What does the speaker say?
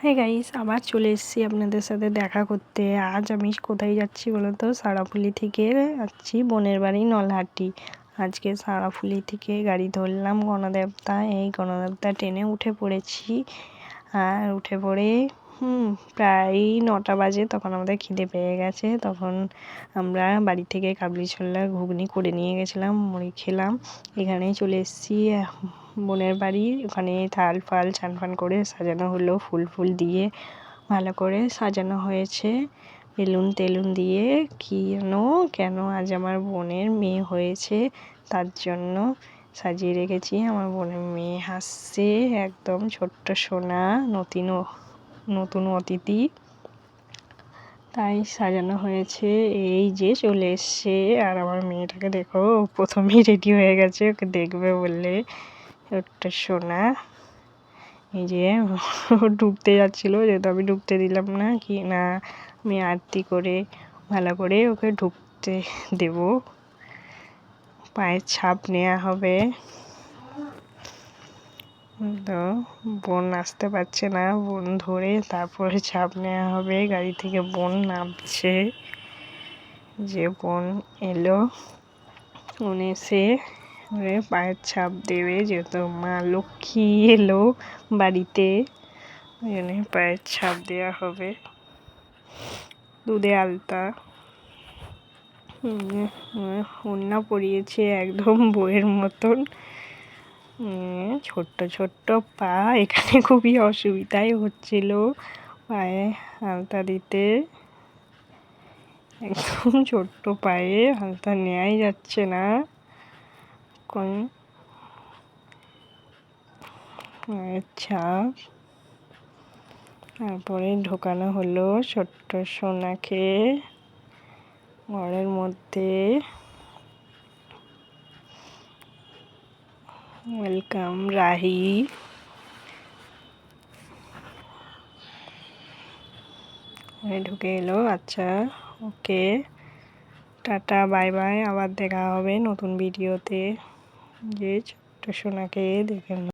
Hey guys, আবার চলে এসেছি আপনাদের সাথে দেখা করতে। আজ আমি কোথায় যাচ্ছি বলো তো? সারাফুলি থেকে যাচ্ছি বোনের বাড়ি নলহাটি। আজকে সারাফুলি থেকে গাড়ি ধরলাম গণদেবতা। এই গণদেবতা ট্রেনে উঠে পড়েছি। আর উঠে পড়ে প্রায় 9টা বাজে। তখন আমাদের খিদে পেয়ে গেছে। তখন আমরা বাড়ি থেকে কাবলি ছোলা ঘুগনি করে নিয়ে গেছিলাম, মুড়ি খেলাম। এখানেই চলে এসেছি বোনের বাড়ি। ওখানে থাল ফাল চান ফান করে সাজানো হলো, ফুল ফুল দিয়ে ভালো করে সাজানো হয়েছে, বেলুন টেলুন দিয়ে। কেন আজ আমার বোনের মেয়ে হয়েছে তার জন্য সাজিয়ে রেখেছি। আমার বোনের মেয়ে হাসছে, একদম ছোট্ট সোনা, নতুন অতিথি, তাই সাজানো হয়েছে। এই যে চলে এসছে। আর আমার মেয়েটাকে দেখো, প্রথমেই রেডি হয়ে গেছে ওকে দেখবে বললে, ছোট্ট সোনা। এই যে ঢুকতে যাচ্ছিল, যেহেতু আমি ঢুকতে দিলাম না, আমি আরতি করে ভালো করে ওকে ঢুকতে দেব। পায়ের ছাপ নেওয়া হবে। তো বোন আসতে পারছে না, বোন ধরে তারপরে ছাপ নেওয়া হবে। গাড়ি থেকে বোন নামছে, যে বোন এলো, বোন এসে পায়ের ছাপ দেবে, যেহেতু মা লক্ষ্মী এলো বাড়িতে, ওই জন্য পায়ের ছাপ দেওয়া হবে। দুধে আলতা, ওড়না পরিয়েছে একদম বইয়ের মতন। ছোট্ট ছোট্ট পা, এখানে খুবই অসুবিধাই হচ্ছিল পায়ে আলতা দিতে। একদম ছোট্ট পায়ে আলতা নেওয়াই যাচ্ছে না। ছাপ তারপরে ঢোকানো হলো ছোট্ট সোনাকে ঘরের মধ্যে। ওয়েলকাম রাহি। ঢুকে এলো। আচ্ছা, ওকে, টাটা, বাই বাই, আবার দেখা হবে নতুন ভিডিওতে। যে ছোট্ট সোনাকে দেখে